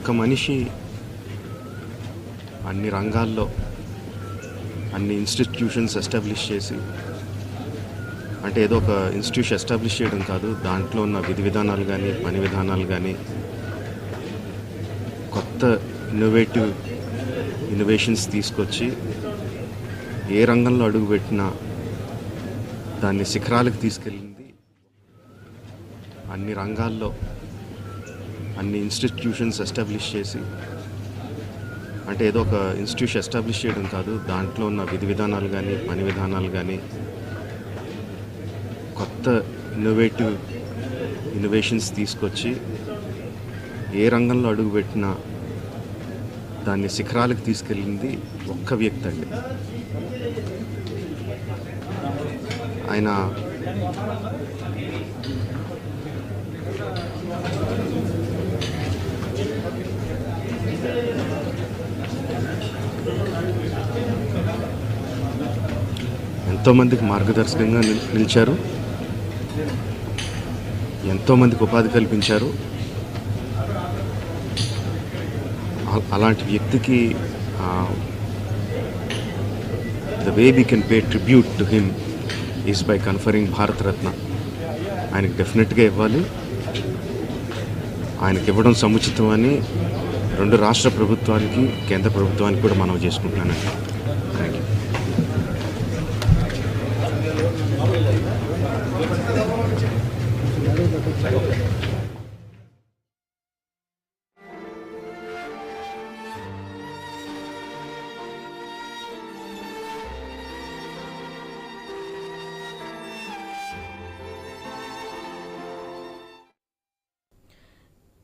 ఒక మనిషి అన్ని రంగాల్లో అన్ని ఇన్స్టిట్యూషన్స్ ఎస్టాబ్లిష్ చేసి, అంటే ఏదో ఒక ఇన్స్టిట్యూషన్ ఎస్టాబ్లిష్ చేయడం కాదు, దాంట్లో ఉన్న విధి విధానాలు కానీ పని విధానాలు కానీ కొత్త ఇన్నోవేషన్స్ తీసుకొచ్చి ఏ రంగంలో అడుగుపెట్టినా దాన్ని శిఖరాలకు తీసుకెళ్ళింది. అన్ని రంగాల్లో అన్ని ఇన్స్టిట్యూషన్స్ ఎస్టాబ్లిష్ చేసి, అంటే ఏదో ఒక ఇన్స్టిట్యూషన్ ఎస్టాబ్లిష్ చేయడం కాదు, దాంట్లో ఉన్న విధి విధానాలు కానీ పని విధానాలు కానీ కొత్త ఇన్నోవేషన్స్ తీసుకొచ్చి ఏ రంగంలో అడుగుపెట్టినా దాన్ని శిఖరాలకు తీసుకెళ్ళింది ఒక్క వ్యక్తి అండి. ఆయన ఎంతోమందికి మార్గదర్శకంగా నిలిచారు, ఎంతోమందికి ఉపాధి కల్పించారు. అలాంటి వ్యక్తికి the way we can pay tribute to him is by conferring Bharat Ratna. ఆయనకి డెఫినెట్గా ఇవ్వాలి. ఆయనకి ఇవ్వడం సముచితం అని రెండు రాష్ట్ర ప్రభుత్వానికి కేంద్ర ప్రభుత్వానికి కూడా మనవి చేసుకుంటున్నానండి. Thank you.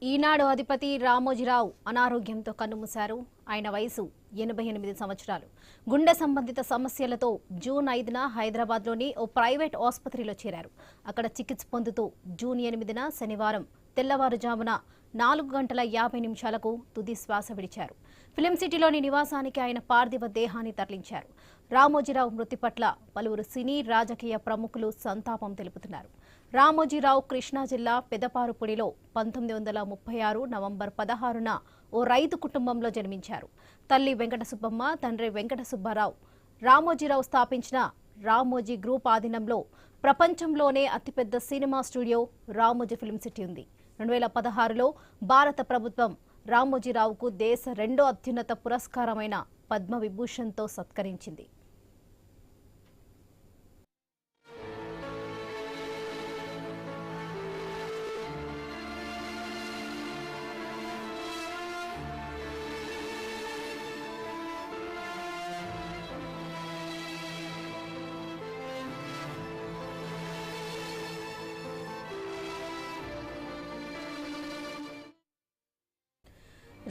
ఈనాడు అధిపతి రామోజీరావు అనారోగ్యంతో కన్నుమూశారు. ఆయన వయసు 88 సంవత్సరాలు. గుండె సంబంధిత సమస్యలతో జూన్ 5న హైదరాబాద్లోని ఓ ప్రైవేట్ ఆసుపత్రిలో చేరారు. అక్కడ చికిత్స పొందుతూ జూన్ 8న శనివారం తెల్లవారుజామున 4:50 తుది శ్వాస విడిచారు. ఫిలిం సిటీలోని నివాసానికి ఆయన పార్థివ దేహాన్ని తరలించారు. రామోజీరావు మృతి పట్ల పలువురు సినీ రాజకీయ ప్రముఖులు సంతాపం తెలుపుతున్నారు. రామోజీరావు కృష్ణా జిల్లా పెదపారుపూడిలో 1936 నవంబర్ 16న ఓ రైతు కుటుంబంలో జన్మించారు. తల్లి వెంకట సుబ్బమ్మ, తండ్రి వెంకట సుబ్బారావు. రామోజీరావు స్థాపించిన రామోజీ గ్రూప్ ఆధీనంలో ప్రపంచంలోనే అతిపెద్ద cinema studio Ramoji film city ఉంది. 2016లో భారత ప్రభుత్వం రామోజీరావుకు దేశ రెండో అత్యున్నత పురస్కారమైన పద్మవిభూషణ్తో సత్కరించింది.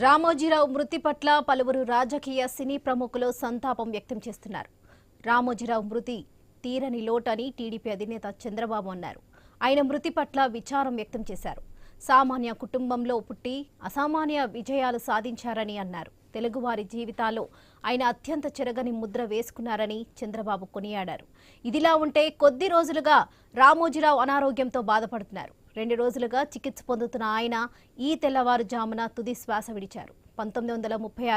రామోజీరావు మృతి పట్ల పలువురు రాజకీయ సినీ ప్రముఖులు సంతాపం వ్యక్తం చేస్తున్నారు. రామోజీరావు మృతి తీరని లోటని టీడీపీ అధినేత చంద్రబాబు అన్నారు. ఆయన మృతి పట్ల విచారం వ్యక్తం చేశారు. సామాన్య కుటుంబంలో పుట్టి అసామాన్య విజయాలు సాధించారని అన్నారు. తెలుగువారి జీవితాల్లో ఆయన అత్యంత చెరగని ముద్ర వేసుకున్నారని చంద్రబాబు కొనియాడారు. ఇదిలా ఉంటే కొద్ది రోజులుగా రామోజీరావు అనారోగ్యంతో బాధపడుతున్నారు. 2 రోజులుగా చికిత్స పొందుతున్న ఆయన ఈ తెల్లవారుజామున తుది శ్వాస విడిచారు. 1936